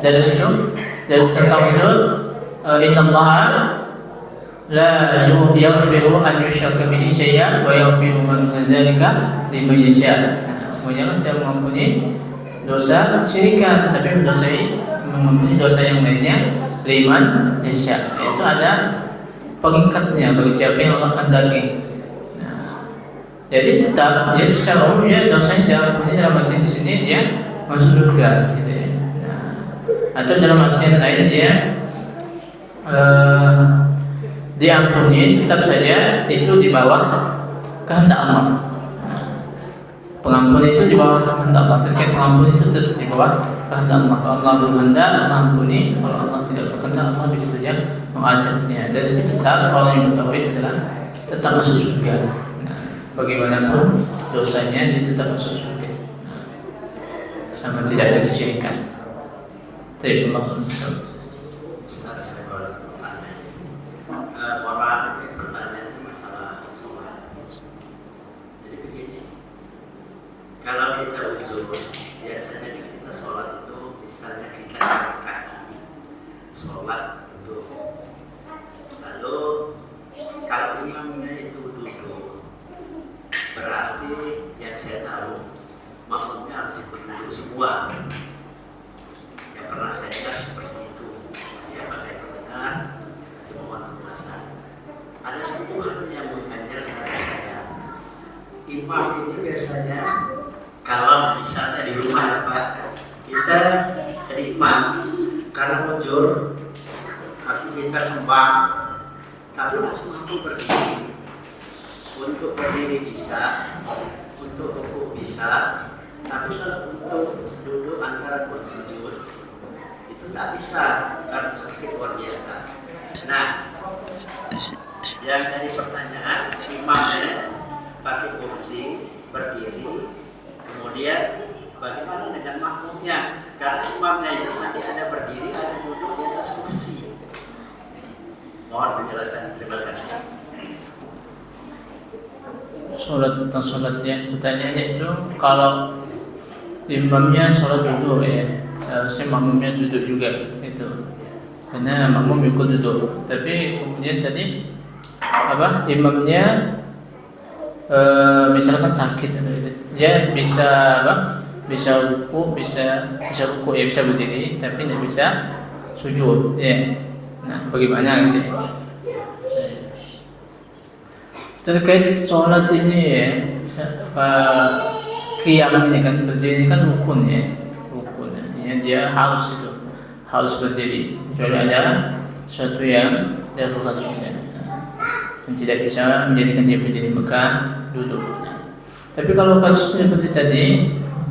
Dalam itu, dalam tentang itu, Inna Allah la yaghfiru an yushraka bihi syai'an wa yaghfiru ma duna dzalika liman yasha. Semuanya kan tidak mengampuni dosa syirikan, tapi mengampuni dosa yang lainnya liman yasha. Itu ada pengikatnya bagi siapa yang Allah kehendaki. Jadi tetap dia secara umum ya dosanya diampuni dalam artian di sini dia masuk surga, gitu ya. Atau dalam artian lain dia diampuni tetap saja itu di bawah kehendak Allah. Pengampun itu di bawah kehendak Allah. Terkait pengampun itu tetap di bawah kehendak Allah. Kalau Allah berkehendak mengampuni, kalau Allah tidak berkehendak Allah bisa saja mengazabnya. Jadi tetap orang yang bertauhid adalah tetap masuk surga. Bagaimanapun dosanya dia tetap masuk surga. Sama tidak ada kesyirikan. Terima kasih. Kalau kita uzur, biasanya kita sholat itu, misalnya kita jalan kaki, sholat duduk. Lalu kalau imamnya itu duduk, berarti yang saya tahu maksudnya harus ikut duduk semua. Yang pernah saya dengar seperti itu. Ya, pada itu benar, dimohon penjelasan. Ada sebuah yang mengajar kepada saya. Imam ini biasanya kalau misalnya di rumah ya Pak, kita jadi imam karena mujur kaki kita kembang, tapi masih mampu berdiri. Untuk berdiri bisa, untuk rukuk bisa, Tapi kalau untuk duduk antara buat sujud itu nggak bisa karena sakit luar biasa. Nah, yang jadi pertanyaan, imamnya pakai kursi berdiri, kemudian bagaimana dengan makmumnya? Karena imamnya itu nanti ada berdiri, ada duduk di atas kursi. Mohon penjelasan. Terima kasih. Sholat ya, pertanyaannya itu kalau imamnya sholat duduk ya, seharusnya makmumnya duduk juga gitu, karena makmum ikut duduk. Tapi kemudian tadi apa, imamnya misalkan sakit, dia bisa apa, bisa ruku, bisa ruku ya, bisa berdiri, tapi tidak bisa sujud ya. Nah, bagaimana gitu ya? Terkait sholat ini ya, qiyam ini kan, berdiri ini kan rukun ya, rukun artinya dia harus berdiri, kecuali ada sesuatu yang darurat juga, dan tidak bisa menjadikan dia berdiri maka duduk. Tapi kalau kasusnya seperti tadi,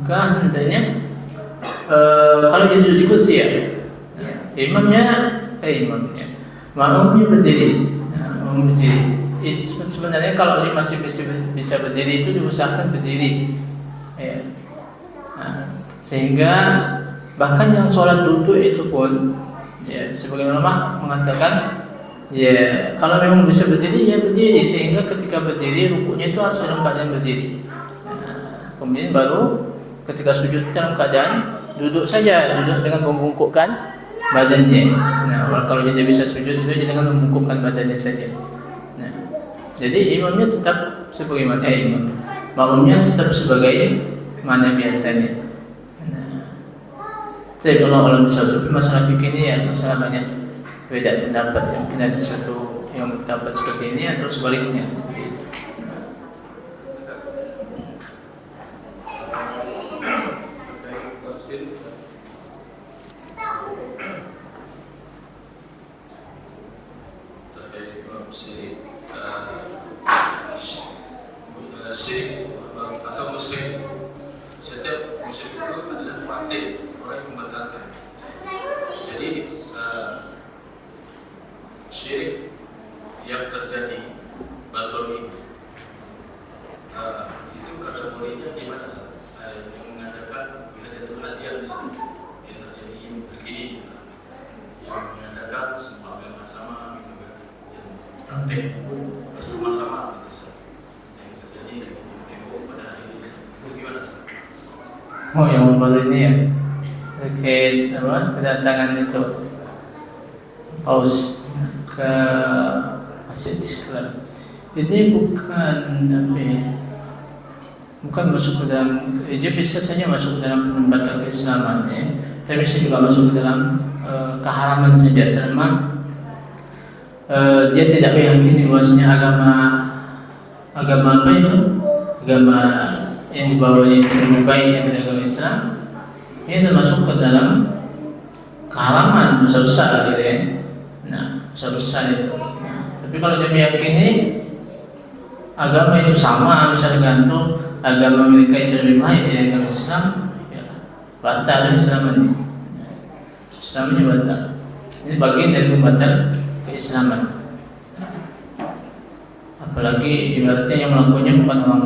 maka hendaknya kalau dia duduk di kursi ya, makmumnya berdiri, sebenarnya kalau dia masih bisa berdiri itu diusahakan berdiri ya. Sehingga bahkan yang sholat duduk itu pun ya, sebagian ulama mengatakan ya, kalau memang bisa berdiri ya berdiri, sehingga ketika berdiri rukunya itu harus dalam keadaan berdiri. Kemudian baru ketika sujud dalam keadaan duduk saja, duduk dengan membungkukkan badannya. Nah, kalau dia tidak bisa sujud itu dengan membungkukkan badannya saja. Jadi imamnya tetap sebagaimana makmumnya tetap sebagai mana biasanya. Tapi kalau alam satu masalah fikih ini ya, masalah banyak beda pendapat ya. Mungkin ada satu yang pendapat seperti ini atau sebaliknya. Syirik atau musyrik, setiap musyrik itu adalah mati, orang yang membatalkan. Jadi syirik yang terjadi batoni itu kategorinya di mana sih? Yang mengatakan kita jatuh hadiah di sini yang terjadi begini, yang mengatakan semua agama sama, yang praktek bersama-sama. Oh, yang baru ini ya, terkait apa, kedatangan itu Aus ke Masjid Istiqlal. Ini bukan masuk ke dalam, dia bisa saja masuk ke dalam pembatal keislaman ya, tapi bisa juga masuk ke dalam keharaman saja, selama dia tidak meyakini bahwasanya agama apa itu, agama yang dibawanya itu lebih baik daripada agama Islam, ini termasuk ke dalam keharaman besar-besar gitu ya. Nah, besar-besar itu. Tapi kalau dia meyakini agama itu sama, misalnya gantung agama mereka itu lebih baik dari agama Islam, ya, batal Islam ini. Islamnya batal. Ini bagian dari pembatal keislaman. Apalagi ibaratnya yang melakukannya bukan orang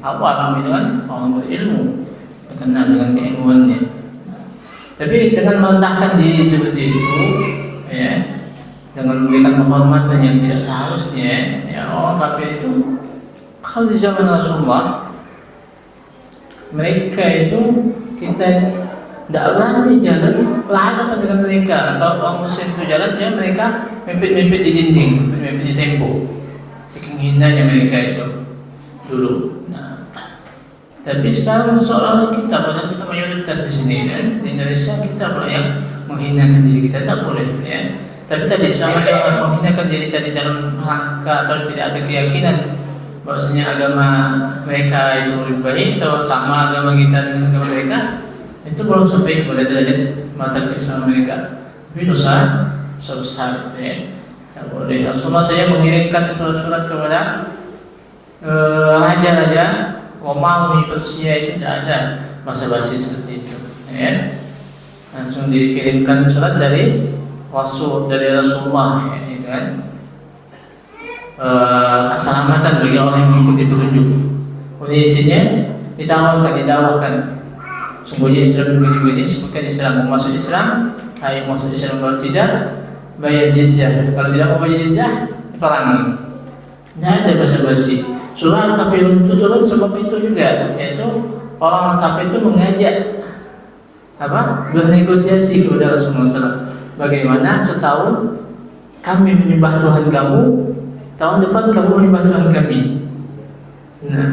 awam, itu kan orang berilmu, terkenal dengan keilmuannya. Tapi dengan merendahkan diri seperti itu, ya, dengan memberikan penghormatan yang tidak seharusnya, ya, orang kafir itu kalau di zaman Rasulullah, mereka itu kita tidak berani jalan berhadapan dengan mereka. Kalau orang Muslim itu jalan, ya mereka mepet-mepet di dinding, mepet di tembok. Saking hinanya mereka itu dulu. Tapi sekarang seolah-olah kita, padahal kita mayoritas di sini ya, di Indonesia kita pula yang menghinakan diri kita, tak boleh ya. Tapi tadi sama yang menghinakan diri tadi dalam rangka atau tidak ada keyakinan bahwasanya agama mereka itu lebih baik atau sama agama kita dengan agama mereka, itu belum sampai pada derajat mata Islam mereka. Tapi dosa besar ya. Tak boleh. Rasulullah saya mengirimkan surat-surat kepada raja-raja Romawi, Persia itu tidak ada basa-basi seperti itu. Ya. Langsung dikirimkan surat dari Rasulullah, ya, gitu kan. Keselamatan bagi orang yang mengikuti petunjuk. Kemudian isinya ditawarkan, didakwakan. Sungguhnya Islam begini-begini, sebutkan Islam, mau masuk Islam, ayo masuk Islam. Kalau tidak, bayar jizyah. Kalau tidak mau bayar jizyah, perangi. Tidak ada basa-basi. Surah Al-Kafirun itu turun sebab itu juga, yaitu orang kafir itu mengajak bernegosiasi kepada Rasulullah SAW. Bagaimana setahun kami menyembah Tuhan kamu, tahun depan kamu menyembah Tuhan kami. Nah,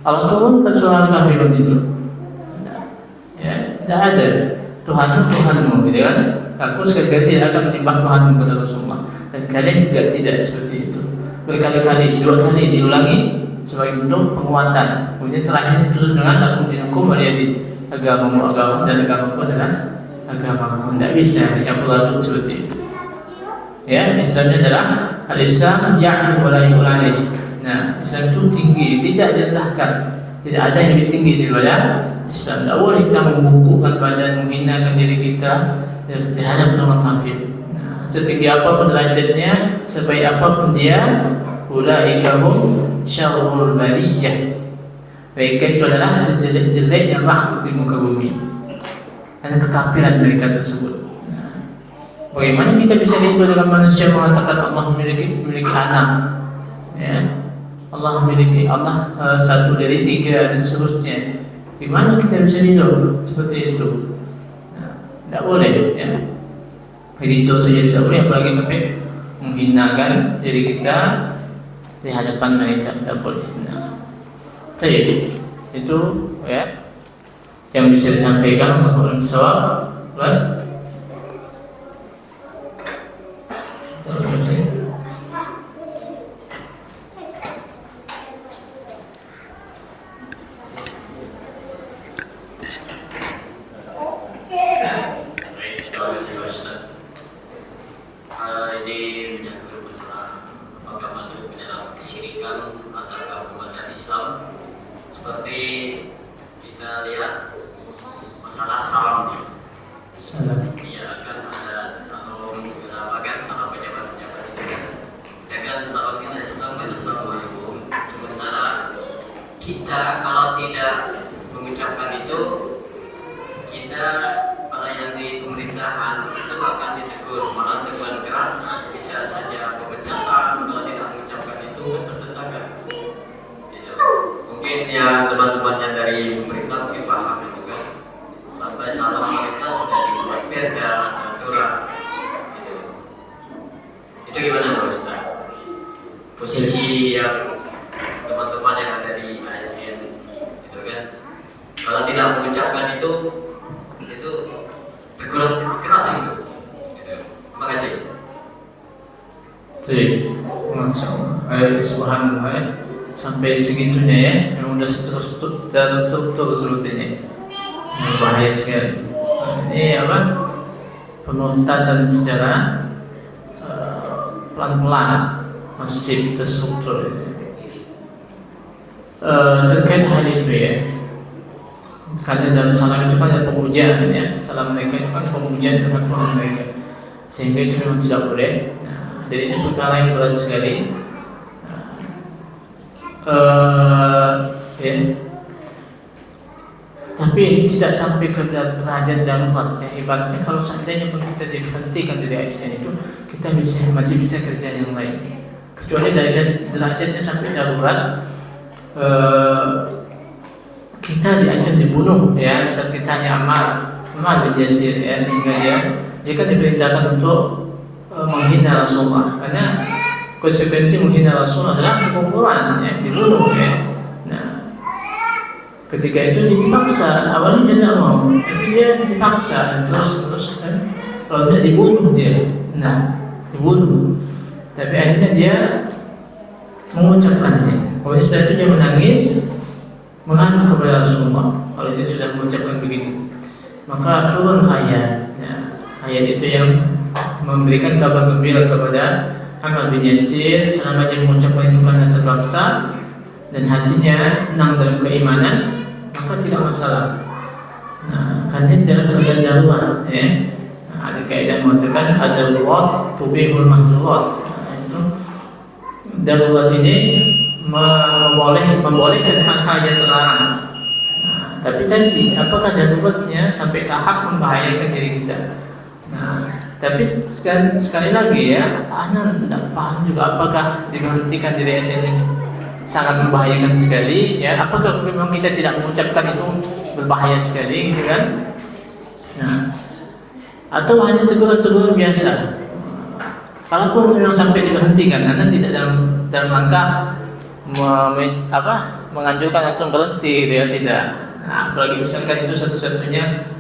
Allah turun ke surah Al-Kafirun itu. Ya, tidak ada Tuhan itu Tuhanmu, gitu kan? Aku sekali tidak akan menyembah Tuhanmu kepada Rasulullah. Dan kalian juga tidak seperti itu. Berkali-kali, 2 kali diulangi sebagai bentuk penguatan. Kemudian terakhir ditutup dengan lakum dinukum waliyadin. Agamamu agamamu dan agamaku adalah agamaku. Tidak bisa dicampur aduk seperti itu. Ya, Islamnya adalah al-Islam ya'lu wa la yu'la alaih. Nah, Islam itu tinggi, tidak direndahkan. Tidak ada yang lebih tinggi daripada Islam. Tidak boleh kita membukukan badan, menghinakan diri kita di hadapan orang kafir. Nah, setinggi apapun derajatnya, sebaik apapun dia, ulaika hum syarrul bariyah. Mereka itu adalah sejelek-jeleknya makhluk di muka bumi. Karena kekafiran mereka tersebut. Nah, bagaimana kita bisa itu dengan manusia mengatakan Allah memiliki anak? Ya, Allah memiliki satu dari 3 dan seterusnya. Di mana kita bisa hidup seperti itu? Nah, tidak boleh. Ya. Begitu saja tidak boleh, apalagi sampai menghinakan diri kita di hadapan mereka, tidak boleh. Nah, jadi itu ya yang bisa disampaikan untuk orang sawab. Plus kita kalau tidak mengucapkan itu, kita pelayan di pemerintahan itu akan ditegur, malah teguran keras, bisa saja pemecatan kalau tidak mengucapkan itu bertentangan. Gitu. Mungkin ya teman-temannya dari pemerintah mungkin paham juga. Sampai salah pemerintah sudah dibuat perda aturan. Gitu. Itu gimana Pak Ustaz? Posisi yang teman-teman yang ada di ASN gitu kan, kalau tidak mengucapkan itu teguran keras gitu. Terima kasih. Jadi, subhanallah, sampai segitunya ya, memang sudah struktur sebetulnya, bahaya sekali. Ini apa? Penuntasan secara pelan-pelan masih terstruktur. Terkait hal itu ya, karena dalam salam itu kan ada pemujaan ya, salam mereka itu kan pemujaan terhadap Tuhan mereka, sehingga itu memang tidak boleh. Nah, jadi ini perkara yang berat sekali. Ya. Tapi ini tidak sampai ke derajat darurat ya. Ibaratnya kalau seandainya pun kita diberhentikan dari ASN itu, kita masih bisa kerja yang lain. Kecuali derajatnya sampai darurat. Kita diancam dibunuh ya, saat kisahnya Ammar bin Yasir ya, sehingga dia kan diperintahkan untuk menghina Rasulullah, karena konsekuensi menghina Rasulullah adalah kekufuran ya, dibunuh ya. Nah, ketika itu dia dipaksa, awalnya dia tidak mau, tapi dia dipaksa terus kan, kalau dia dibunuh dia, dibunuh, tapi akhirnya dia mengucapkannya. Kemudian setelah itu dia menangis, mengadu kepada Rasulullah. Kalau dia sudah mengucapkan begini, maka turun ayat. Nah, ayat itu yang memberikan kabar gembira kepada Ammar bin Yasir selama dia mengucapkan itu karena terpaksa, dan hatinya tenang dalam keimanan, maka tidak masalah. Nah, karena dalam keadaan darurat, ya. Nah, ada kaidah mengatakan ada darurat tubihul mahzurat. Nah, itu darurat ini membolehkan hal-hal yang terlarang. Nah, tapi tadi apakah daruratnya sampai tahap membahayakan diri kita? Nah, tapi sekali lagi ya, Anda tidak paham juga apakah diberhentikan dari SN sangat membahayakan sekali ya, apakah memang kita tidak mengucapkan itu berbahaya sekali gitu kan? Nah, atau hanya teguran-teguran biasa. Kalaupun memang sampai diberhentikan, Anda tidak dalam rangka menganjurkan atau berhenti gitu ya, tidak. Nah, apalagi misalkan itu satu-satunya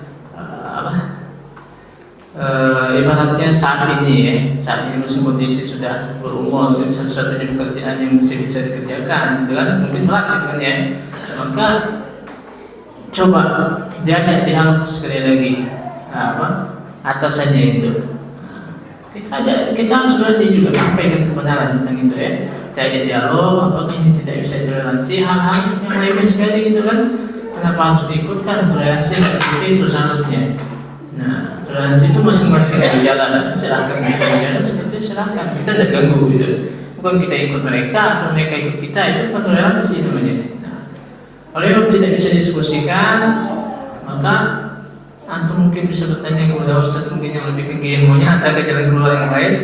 ibaratnya saat ini musim kondisi sudah berumur, satu-satunya pekerjaan yang bisa dikerjakan, gitu kan? Mungkin berat gitu kan ya. Maka coba diajak dialog sekali lagi, atasannya itu. Kita harus berhenti juga sampaikan kebenaran tentang itu ya. Diajak dialog, apakah ini tidak bisa toleransi hal-hal yang remeh sekali gitu kan? Kenapa harus diikutkan? Toleransi tidak seperti itu seharusnya. Nah, toleransi itu masing-masing ada jalan, silahkan kita jalan seperti silahkan, kita tidak ganggu gitu. Bukan kita ikut mereka atau mereka ikut kita, itu bukan toleransi namanya. Nah, kalau memang tidak bisa diskusikan, maka antum mungkin bisa bertanya kepada Ustaz mungkin yang lebih tinggi ilmunya, ada ke jalan keluar yang lain.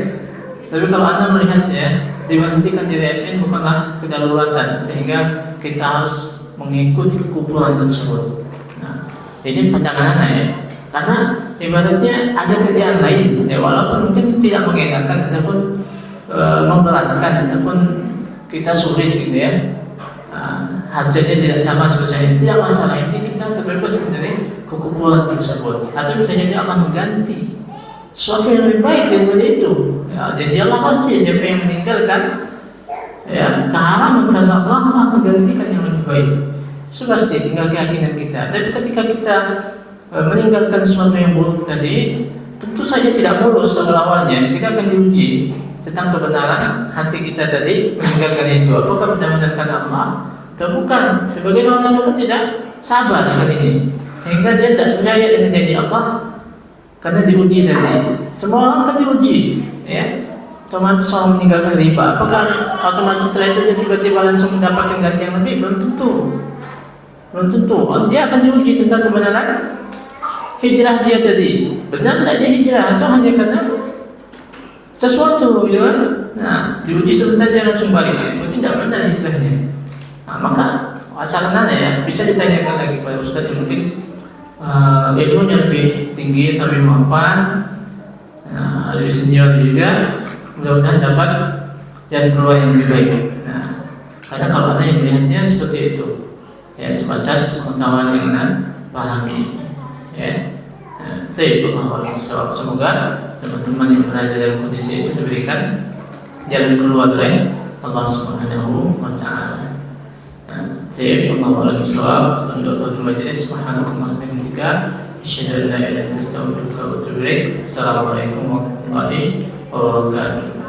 Tapi kalau anda melihat ya, diberhentikan di SN bukanlah kedaruratan sehingga kita harus mengikuti kumpulan tersebut. Nah, ini pandangan anda ya. Karena ibaratnya ada kerjaan lain ya, walaupun mungkin tidak mengenakan ataupun memberatkan ataupun kita sulit gitu ya, hasilnya tidak sama sebenarnya, tidak masalah, ini kita terbebas dari kekumpulan tersebut. Atau misalnya Allah mengganti sesuatu yang lebih baik daripada itu ya, jadi Allah pasti siapa yang meninggalkan ya keharaman karena Allah menggantikan yang lebih baik, itu pasti tinggal keyakinan kita. Tapi ketika kita meninggalkan sesuatu yang buruk tadi, tentu saja tidak mulus awalnya. Kita akan diuji tentang kebenaran hati kita tadi meninggalkan itu. Apakah benar-benar karena Allah atau bukan? Sebagian orang itu tidak sabar kali ini, sehingga dia tidak percaya dengan janji Allah karena diuji tadi. Semua orang akan diuji, ya. Otomatis orang meninggalkan riba, apakah otomatis setelah itu dia tiba-tiba langsung mendapatkan gaji yang lebih? Belum tentu. Belum tentu. Dia akan diuji tentang kebenaran hijrah dia tadi, benar tidak dia hijrah atau hanya karena sesuatu, ya kan? Nah, diuji sebentar dia langsung balik, itu tidak benar hijrahnya. Nah, maka asalnya ya bisa ditanyakan lagi kepada Ustaz yang mungkin ilmunya lebih tinggi, lebih mampan, lebih senior juga, mudah-mudahan dapat dan keluar yang lebih baik. Nah, karena kalau ada yang melihatnya seperti itu, ya sebatas pengetahuan yang anda pahami. Ya, semoga teman-teman yang berada dalam kondisi itu diberikan jalan keluar oleh Allah Subhanahu wa Ta'ala. Assalamualaikum warahmatullahi wabarakatuh.